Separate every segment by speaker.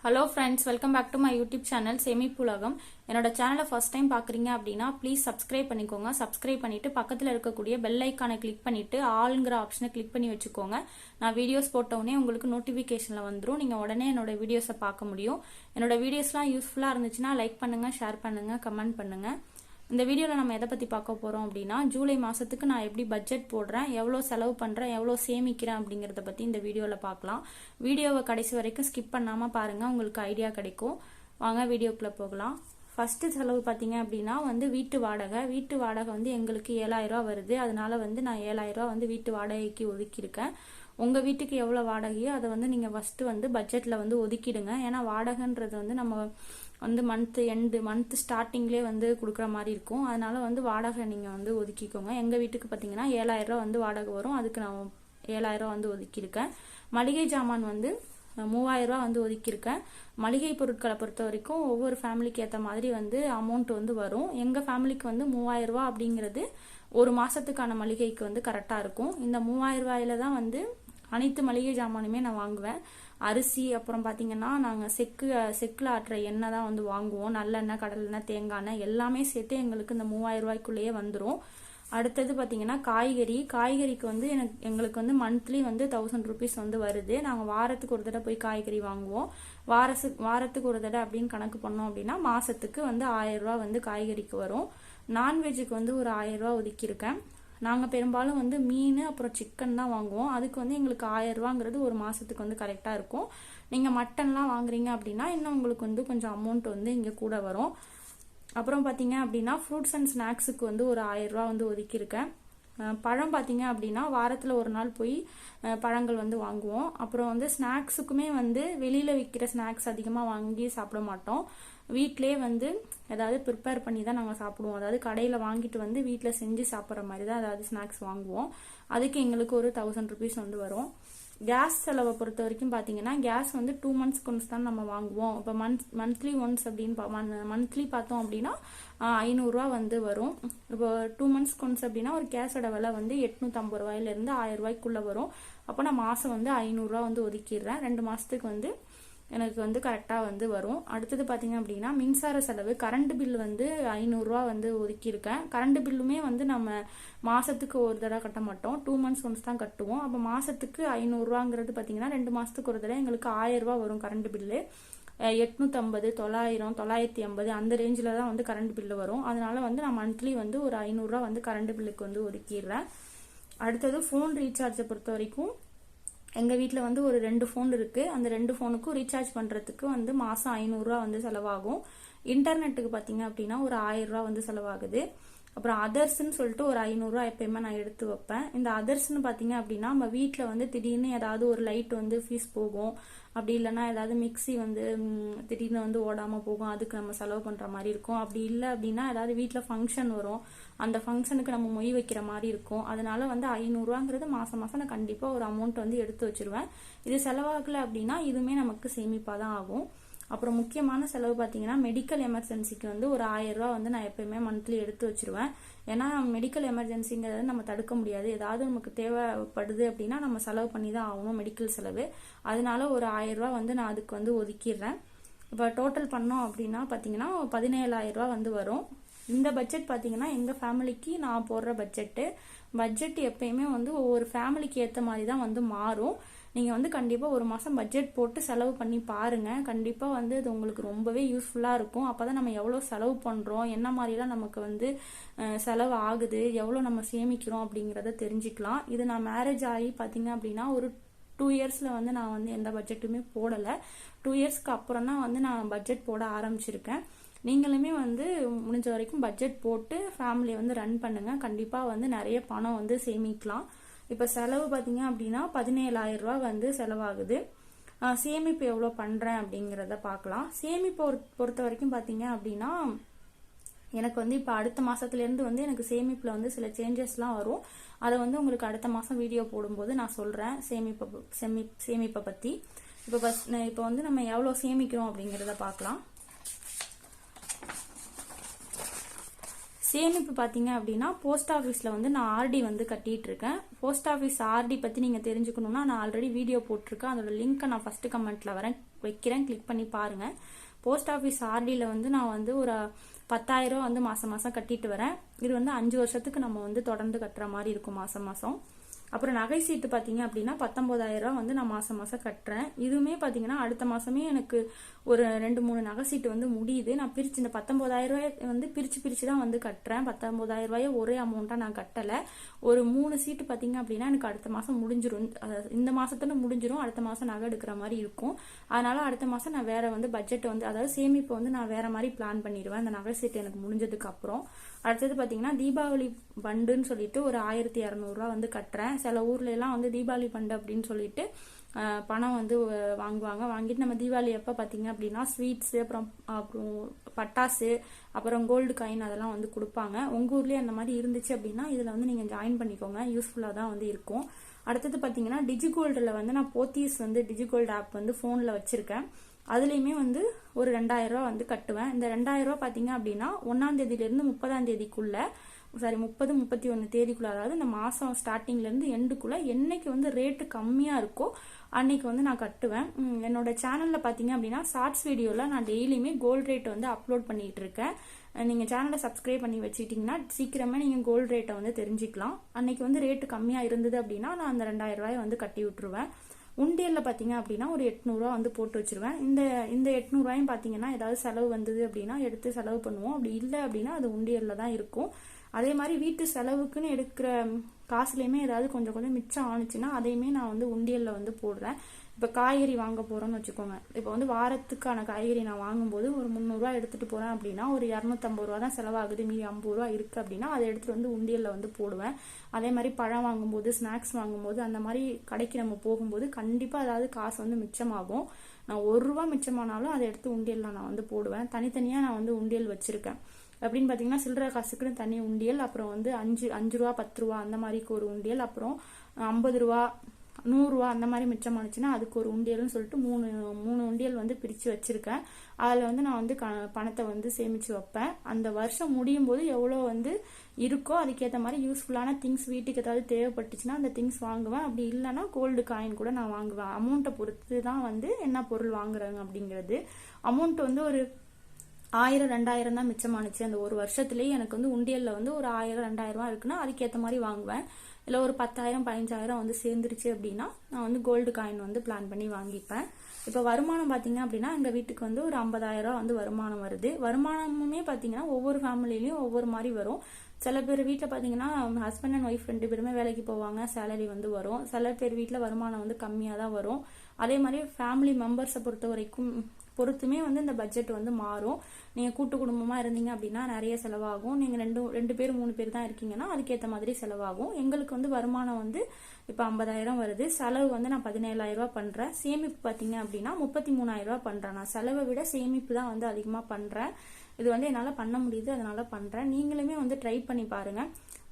Speaker 1: Hello friends, welcome back to my YouTube channel சேமிப்புலகம். என்னோட சேனலை ஃபர்ஸ்ட் டைம் பார்க்குறீங்க அப்படின்னா ப்ளீஸ் சப்ஸ்கிரைப் பண்ணிக்கோங்க. சப்ஸ்கிரைப் பண்ணிட்டு பக்கத்தில் இருக்கக்கூடிய பெல் ஐக்கானை கிளிக் பண்ணிட்டு ஆளுங்கிற ஆப்ஷனை கிளிக் பண்ணி வச்சுக்கோங்க. நான் வீடியோஸ் போட்டவுடனே உங்களுக்கு நோட்டிஃபிகேஷனில் வந்துடும். நீங்கள் உடனே என்னோட வீடியோஸை பார்க்க முடியும். என்னோட வீடியோஸ்லாம் யூஸ்ஃபுல்லாக இருந்துச்சுன்னா லைக் பண்ணுங்கள், ஷேர் பண்ணுங்கள், கமெண்ட் பண்ணுங்கள். இந்த வீடியோவில் நம்ம எதை பற்றி பார்க்க போகிறோம் அப்படின்னா, ஜூலை மாதத்துக்கு நான் எப்படி பட்ஜெட் போடுறேன், எவ்வளோ செலவு பண்ணுறேன், எவ்வளோ சேமிக்கிறேன் அப்படிங்கிறத பற்றி இந்த வீடியோவில் பார்க்கலாம். வீடியோவை கடைசி வரைக்கும் ஸ்கிப் பண்ணாமல் பாருங்கள், உங்களுக்கு ஐடியா கிடைக்கும். வாங்க வீடியோக்குள்ளே போகலாம். ஃபஸ்ட்டு செலவு பார்த்தீங்க அப்படின்னா வீட்டு வாடகை எங்களுக்கு 7,000 ரூபா வருது. அதனால நான் 7,000 ரூபா வீட்டு வாடகைக்கு ஒதுக்கியிருக்கேன். உங்கள் வீட்டுக்கு எவ்வளோ வாடகையோ அதை நீங்கள் ஃபஸ்ட்டு பட்ஜெட்டில் ஒதுக்கிடுங்க. ஏன்னா வாடகைன்றது நம்ம மந்த் ஸ்டார்டிங்லேயே கொடுக்குற மாதிரி இருக்கும். அதனால வாடகை நீங்கள் ஒதுக்கிக்கோங்க. எங்கள் வீட்டுக்கு பார்த்தீங்கன்னா 7,000 ரூபா வாடகை வரும். அதுக்கு நான் 7,000 ரூபா ஒதுக்கியிருக்கேன். மளிகை ஜாமான் 3,000 ரூபா ஒதுக்கியிருக்கேன். மளிகை பொருட்களை பொறுத்த வரைக்கும் ஒவ்வொரு ஃபேமிலிக்கு ஏற்ற மாதிரி அமௌண்ட் வரும். எங்கள் ஃபேமிலிக்கு 3,000 ரூபா அப்படிங்கிறது ஒரு மாதத்துக்கான மளிகைக்கு கரெக்டாக இருக்கும். இந்த 3,000 ரூபாயில தான் அனைத்து மளிகை ஜாமானுமே நான் வாங்குவேன். அரிசி, அப்புறம் பார்த்தீங்கன்னா நாங்கள் செக்கில் ஆட்டுற எண்ணெய் தான் வாங்குவோம். நல்லெண்ணெய், கடலெண்ணெய், தேங்காய் எண்ணெய் எல்லாமே சேர்த்து எங்களுக்கு இந்த 3,000 ரூபாய்க்குள்ளேயே வந்துடும். அடுத்தது பார்த்தீங்கன்னா காய்கறிக்கு எங்களுக்கு மந்த்லி 1,000 ருபீஸ் வருது. நாங்கள் வாரத்துக்கு ஒரு தடவை போய் காய்கறி வாங்குவோம். வாரத்துக்கு ஒரு தடவை அப்படின்னு கணக்கு பண்ணோம் அப்படின்னா மாதத்துக்கு 1,000 ரூபா காய்கறிக்கு வரும். நான்வெஜ்ஜுக்கு ஒரு 1,000 ரூபா ஒதுக்கியிருக்கேன். நாங்கள் பெரும்பாலும் மீன் அப்புறம் சிக்கன் தான் வாங்குவோம். அதுக்கு எங்களுக்கு 1,000 ரூபாங்கிறது ஒரு மாதத்துக்கு கரெக்டாக இருக்கும். நீங்கள் மட்டன்லாம் வாங்குறீங்க அப்படின்னா இன்னும் உங்களுக்கு கொஞ்சம் அமௌண்ட் இங்கே கூட வரும். அப்புறம் பார்த்தீங்க அப்படின்னா ஃப்ரூட்ஸ் அண்ட் ஸ்நாக்ஸுக்கு ஒரு 1,000 ரூபா ஒதுக்கியிருக்கேன். பழம் பார்த்தீங்க அப்படின்னா வாரத்தில் ஒரு நாள் போய் பழங்கள் வாங்குவோம். அப்புறம் ஸ்நாக்ஸுக்குமே வெளியில் விற்கிற ஸ்நாக்ஸ் அதிகமாக வாங்கி சாப்பிட மாட்டோம். வீட்டிலே ஏதாவது ப்ரிப்பேர் பண்ணி தான் நாங்கள் சாப்பிடுவோம். அதாவது கடையில் வாங்கிட்டு வீட்டில் செஞ்சு சாப்பிட்ற மாதிரி தான் ஏதாவது ஸ்நாக்ஸ் வாங்குவோம். அதுக்கு எங்களுக்கு ஒரு 1,000 ருபீஸ் வரும். கேஸ் செலவை பொறுத்த வரைக்கும் பார்த்தீங்கன்னா கேஸ் 2 மந்த்ஸ்க்கு ஒன்ஸ் தான் நம்ம வாங்குவோம். இப்போ மந்த்லி ஒன்ஸ் அப்படின்னு மந்த்லி பார்த்தோம் அப்படின்னா 500 ரூபா வரும். இப்போ 2 மந்த்ஸ்க்கு ஒன்ஸ் அப்படின்னா ஒரு கேஸோட விலை 850 ரூபாயிலிருந்து 1,000 ரூபாய்க்குள்ள வரும். அப்போ நான் மாதம் 500 ரூபா ஒதுக்கிடுறேன். 2 மாதத்துக்கு எனக்கு கரெக்டாக வரும். அடுத்தது பார்த்தீங்க அப்படின்னா மின்சார செலவு, கரண்ட் பில் 500 ரூபா ஒதுக்கியிருக்கேன். கரண்ட் பில்லுமே நம்ம மாதத்துக்கு ஒரு தடவை கட்ட மாட்டோம், 2 மந்த்ஸ் ஒன்ஸ் தான் கட்டுவோம். அப்போ மாதத்துக்கு 500 ரூபாங்கிறது பார்த்தீங்கன்னா 2 மாதத்துக்கு ஒரு தடவை எங்களுக்கு 1,000 ரூபா வரும் கரண்ட் பில்லு. 850, 900, 950 அந்த ரேஞ்சில் தான் கரண்ட் பில்லு வரும். அதனால நான் மந்த்லி ஒரு 500 ரூபா கரண்ட் பில்லுக்கு ஒதுக்கிடுறேன். அடுத்தது ஃபோன் ரீசார்ஜை பொறுத்த வரைக்கும் எங்கள் வீட்டில் ஒரு 2 ஃபோன் இருக்குது. அந்த 2 ஃபோனுக்கும் ரீசார்ஜ் பண்ணுறதுக்கு மாதம் 500 ரூபா செலவாகும். இன்டர்நெட்டுக்கு பார்த்தீங்க அப்படின்னா ஒரு 1,000 ரூபா செலவாகுது. அப்புறம் அதர்ஸ்ன்னு சொல்லிட்டு ஒரு 500 ரூபா எப்பயுமே நான் எடுத்து வைப்பேன். இந்த அதர்ஸ்ன்னு பார்த்தீங்க அப்படின்னா நம்ம வீட்டில் திடீர்னு ஏதாவது ஒரு லைட் ஃபீஸ் போகும். அப்படி இல்லைன்னா ஏதாவது மிக்சி திடீர்னு ஓடாமல் போகும். அதுக்கு நம்ம செலவு பண்ணுற மாதிரி இருக்கும். அப்படி இல்லை அப்படின்னா ஏதாவது வீட்டில் ஃபங்க்ஷன் வரும், அந்த ஃபங்க்ஷனுக்கு நம்ம மொய் வைக்கிற மாதிரி இருக்கும். அதனால 500 ரூபாங்கிறது மாதம் நான் கண்டிப்பாக ஒரு அமௌண்ட் எடுத்து வச்சிருவேன். இது செலவாகலை அப்படின்னா இதுவுமே நமக்கு சேமிப்பாக தான் ஆகும். அப்புறம் முக்கியமான செலவு பார்த்தீங்கன்னா மெடிக்கல் எமர்ஜென்சிக்கு ஒரு 1,000 ரூபா நான் எப்பயுமே மந்த்லி எடுத்து வச்சிருவேன். ஏன்னா மெடிக்கல் எமர்ஜென்சிங்கிறத நம்ம தடுக்க முடியாது. ஏதாவது நமக்கு தேவைப்படுது அப்படின்னா நம்ம செலவு பண்ணி தான் ஆகணும் மெடிக்கல் செலவு. அதனால ஒரு 1,000 ரூபா நான் அதுக்கு ஒதுக்கிடுறேன். இப்போ டோட்டல் பண்ணோம் அப்படின்னா பார்த்தீங்கன்னா 17,000 ரூபா வரும். இந்த பட்ஜெட் பார்த்தீங்கன்னா எங்கள் ஃபேமிலிக்கு நான் போடுற பட்ஜெட் எப்பயுமே ஒவ்வொரு ஃபேமிலிக்கு ஏற்ற மாதிரி தான் மாறும். நீங்கள் கண்டிப்பாக ஒரு மாதம் பட்ஜெட் போட்டு செலவு பண்ணி பாருங்கள். கண்டிப்பாக அது உங்களுக்கு ரொம்பவே யூஸ்ஃபுல்லாக இருக்கும். அப்போ தான் நம்ம எவ்வளோ செலவு பண்ணுறோம், என்ன மாதிரிலாம் நமக்கு செலவு ஆகுது, எவ்வளோ நம்ம சேமிக்கிறோம் அப்படிங்கிறத தெரிஞ்சுக்கலாம். இது நான் மேரேஜ் ஆகி பார்த்தீங்க அப்படின்னா ஒரு 2 இயர்ஸில் நான் எந்த பட்ஜெட்டுமே போடலை. 2 இயர்ஸ்க்கு அப்புறம் தான் நான் பட்ஜெட் போட ஆரம்பிச்சிருக்கேன். நீங்களுமே முடிஞ்ச வரைக்கும் பட்ஜெட் போட்டு ஃபேமிலியை ரன் பண்ணுங்கள். கண்டிப்பாக நிறைய பணம் சேமிக்கலாம். இப்போ செலவு பார்த்தீங்க அப்படின்னா 17,000 ரூபா செலவாகுது. சேமிப்பு எவ்வளோ பண்ணுறேன் அப்படிங்கிறத பார்க்கலாம். சேமிப்பு பொறுத்த வரைக்கும் பார்த்தீங்க அப்படின்னா எனக்கு இப்போ அடுத்த மாதத்துலேருந்து எனக்கு சேமிப்பில் சில சேஞ்சஸ்லாம் வரும். அதை உங்களுக்கு அடுத்த மாதம் வீடியோ போடும்போது நான் சொல்கிறேன் சேமிப்பை பற்றி. இப்போ நம்ம எவ்வளோ சேமிக்கிறோம் அப்படிங்கிறத பார்க்கலாம். சேமிப்பு பார்த்தீங்க அப்படின்னா போஸ்ட் ஆஃபீஸில் நான் ஆர்டி கட்டிட்டு இருக்கேன். போஸ்ட் ஆஃபீஸ் ஆர்டி பற்றி நீங்கள் தெரிஞ்சுக்கணுன்னா நான் ஆல்ரெடி வீடியோ போட்டிருக்கேன். அதோட லிங்க்கை நான் ஃபர்ஸ்ட் கமெண்ட்ல வைக்கிறேன், கிளிக் பண்ணி பாருங்க. போஸ்ட் ஆஃபீஸ் ஆர்டியில் வந்து நான் வந்து ஒரு 10,000 ரூபா வந்து மாசம் மாசம் கட்டிட்டு வரேன். இது வந்து 5 வருஷத்துக்கு நம்ம வந்து தொடர்ந்து கட்டுற மாதிரி இருக்கும் மாசம் மாசம். அப்புறம் நகை சீட்டு பார்த்தீங்க அப்படின்னா 19,000 ரூபா வந்து நான் மாசம் மாசம் கட்டுறேன். இதுவுமே பார்த்தீங்கன்னா அடுத்த மாசமே எனக்கு ஒரு 2-3 நகை சீட்டு வந்து முடியுது. நான் பிரிச்சு இந்த 19,000 ரூபாய் வந்து பிரிச்சு தான் வந்து கட்டுறேன். 19,000 ரூபாயை ஒரே அமௌண்ட்டா நான் கட்டல. ஒரு 3 சீட்டு பார்த்தீங்க அப்படின்னா எனக்கு அடுத்த மாசம் முடிஞ்சிரும். இந்த மாசத்துல முடிஞ்சிரும், அடுத்த மாசம் நகை எடுக்கிற மாதிரி இருக்கும். அதனால அடுத்த மாசம் நான் வேற வந்து பட்ஜெட் வந்து அதாவது சேமிப்பு வந்து நான் வேற மாதிரி பிளான் பண்ணிடுவேன் அந்த நகை சீட்டு எனக்கு முடிஞ்சதுக்கு அப்புறம். அடுத்தது பார்த்தீங்கன்னா தீபாவளி பண்டுன்னு சொல்லிட்டு ஒரு 1,200 ரூபா வந்து கட்டுறேன். சில ஊர்ல எல்லாம் வந்து தீபாவளி பண்டு அப்படின்னு சொல்லிட்டு பணம் வந்து வாங்குவாங்க. வாங்கிட்டு நம்ம தீபாவளி அப்ப பாத்தீங்க அப்படின்னா ஸ்வீட்ஸ், அப்புறம் பட்டாசு, அப்புறம் கோல்டு காயின் அதெல்லாம் வந்து கொடுப்பாங்க. உங்க ஊர்லயே அந்த மாதிரி இருந்துச்சு அப்படின்னா இதுல வந்து நீங்க ஜாயின் பண்ணிக்கோங்க, யூஸ்ஃபுல்லா தான் வந்து இருக்கும். அடுத்தது பாத்தீங்கன்னா டிஜிகோல்டுல வந்து நான் போத்தீஸ் வந்து டிஜிகோல்டு ஆப் வந்து போன்ல வச்சிருக்கேன். அதுலயுமே வந்து ஒரு 2,000 ரூபா வந்து கட்டுவேன். இந்த 2,000 ரூபா பாத்தீங்க அப்படின்னா 1ஆம் தேதியில இருந்து 30ஆம் தேதிக்குள்ள 30-31 தேதிக்குள்ள, அதாவது இந்த மாசம் ஸ்டார்டிங்ல இருந்து எண்டுக்குள்ள என்னைக்கு வந்து ரேட்டு கம்மியா இருக்கோ அன்னைக்கு வந்து நான் கட்டுவேன். என்னோட சேனல்ல பாத்தீங்க அப்படின்னா ஷார்ட்ஸ் வீடியோல நான் டெய்லியுமே கோல்ட் ரேட் வந்து அப்லோட் பண்ணிட்டு இருக்கேன். நீங்க சேனலை சப்ஸ்கிரைப் பண்ணி வச்சுக்கிட்டீங்கன்னா சீக்கிரமே நீங்க கோல்ட் ரேட்டை வந்து தெரிஞ்சுக்கலாம். அன்னைக்கு வந்து ரேட்டு கம்மியா இருந்தது அப்படின்னா நான் அந்த 2,000 ரூபாயை வந்து கட்டி விட்டுருவேன். உண்டியல்ல பாத்தீங்க அப்படின்னா ஒரு 800 ரூபா வந்து போட்டு வச்சிருவேன். இந்த 800 ரூபாயும் பாத்தீங்கன்னா ஏதாவது செலவு வந்தது அப்படின்னா எடுத்து செலவு பண்ணுவோம். அப்படி இல்லை அப்படின்னா அது உண்டியல்ல தான் இருக்கும். அதே மாதிரி வீட்டு செலவுக்குன்னு எடுக்கிற காசுலயுமே ஏதாவது கொஞ்சம் கொஞ்சம் மிச்சம் ஆனிச்சுன்னா அதையுமே நான் வந்து உண்டியல்ல வந்து போடுறேன். இப்ப காய்கறி வாங்க போறோம்னு வச்சுக்கோங்க. இப்ப வந்து வாரத்துக்கான காய்கறி நான் வாங்கும்போது ஒரு 300 ரூபா எடுத்துட்டு போறேன் அப்படின்னா ஒரு 250 ரூபா தான் செலவாகுது, மீதி 50 ரூபா இருக்கு அப்படின்னா அதை எடுத்துட்டு வந்து உண்டியல்ல வந்து போடுவேன். அதே மாதிரி பழம் வாங்கும்போது, ஸ்நாக்ஸ் வாங்கும்போது, அந்த மாதிரி கடைக்கு நம்ம போகும்போது கண்டிப்பா அதாவது காசு வந்து மிச்சமாகும். நான் 1 ரூபா மிச்சமானாலும் அதை எடுத்து உண்டியல்ல நான் வந்து போடுவேன். தனித்தனியா நான் வந்து உண்டியல் வச்சிருக்கேன். அப்படின்னு பாத்தீங்கன்னா சில்லறை காசுக்குன்னு தனி உண்டியல், அப்புறம் வந்து 5 ரூபா 10 ரூபா அந்த மாதிரிக்கு ஒரு உண்டியல், அப்புறம் 50 ரூபா 100 ரூபா அந்த மாதிரி மிச்சமானுச்சுன்னா அதுக்கு ஒரு உண்டியல்னு சொல்லிட்டு மூணு உண்டியல் வந்து பிரிச்சு வச்சிருக்கேன். அதுல வந்து நான் வந்து பணத்தை வந்து சேமிச்சு வைப்பேன். அந்த வருஷம் முடியும் போது எவ்வளவு வந்து இருக்கோ அதுக்கேற்ற மாதிரி யூஸ்ஃபுல்லான திங்ஸ் வீட்டுக்கு ஏதாவது தேவைப்பட்டுச்சுன்னா அந்த திங்ஸ் வாங்குவேன். அப்படி இல்லைன்னா கோல்டு காயின் கூட நான் வாங்குவேன். அமௌண்ட்டை பொறுத்து தான் வந்து என்ன பொருள் வாங்குறாங்க அப்படிங்கிறது. அமௌண்ட் வந்து ஒரு 1,000-2,000 தான் மிச்சமானுச்சு அந்த ஒரு வருஷத்துலயே எனக்கு வந்து உண்டியல்ல வந்து ஒரு 1,000-2,000 ரூபாய் இருக்குன்னா அதுக்கேற்ற மாதிரி வாங்குவேன். இல்ல ஒரு 10,000-15,000 வந்து சேர்ந்துருச்சு அப்படின்னா நான் வந்து கோல்டு காயின் வந்து பிளான் பண்ணி வாங்கிப்பேன். இப்ப வருமானம் பாத்தீங்க அப்படின்னா எங்க வீட்டுக்கு வந்து ஒரு 50,000 ரூபாய் வந்து வருமானம் வருது. வருமானமுமே பாத்தீங்கன்னா ஒவ்வொரு ஃபேமிலிலயும் ஒவ்வொரு மாதிரி வரும். சில பேர் வீட்டுல பாத்தீங்கன்னா ஹஸ்பண்ட் அண்ட் ஒய்ஃப் 2 பேருமே வேலைக்கு போவாங்க, சேலரி வந்து வரும். சில பேர் வீட்டுல வருமானம் வந்து கம்மியா தான் வரும். அதே மாதிரி ஃபேமிலி மெம்பர்ஸை பொறுத்துமே வந்து இந்த பட்ஜெட் வந்து மாறும். நீங்க கூட்டு குடும்பமா இருந்தீங்க அப்படின்னா நிறைய செலவாகும். நீங்க 2 பேர் 3 பேர் தான் இருக்கீங்கன்னா அதுக்கேற்ற மாதிரி செலவாகும். எங்களுக்கு வந்து வருமானம் வந்து இப்ப 50,000 வருது. செலவு வந்து நான் 17,000 ரூபாய் பண்றேன். சேமிப்பு பாத்தீங்க அப்படின்னா 33,000 ரூபாய் பண்றேன். நான் செலவை விட சேமிப்பு தான் வந்து அதிகமா பண்றேன். இது வந்து என்னால பண்ண முடியுது, அதனால பண்றேன். நீங்களுமே வந்து ட்ரை பண்ணி பாருங்க.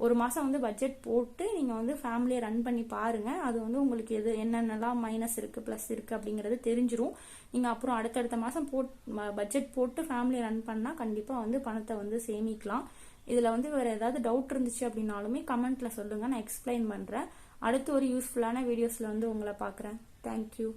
Speaker 1: ஒரு மாசம் வந்து பட்ஜெட் போட்டு நீங்க வந்து ஃபேமிலியை ரன் பண்ணி பாருங்க. அது வந்து உங்களுக்கு என்னென்னலாம் மைனஸ் இருக்கு பிளஸ் இருக்கு அப்படிங்கறது தெரிஞ்சிரும். நீங்க அப்புறம் அடுத்தடுத்த மாசம் பட்ஜெட் போட்டு ஃபேமிலியை ரன் பண்ணா கண்டிப்பா வந்து பணத்தை வந்து சேமிக்கலாம். இதுல வந்து வேற ஏதாவது டவுட் இருந்துச்சு அப்படின்னாலுமே கமெண்ட்ல சொல்லுங்க, நான் எக்ஸ்பிளைன் பண்றேன். அடுத்து ஒரு யூஸ்ஃபுல்லான வீடியோஸ்ல வந்து உங்களை பாக்குறேன். தேங்க்யூ.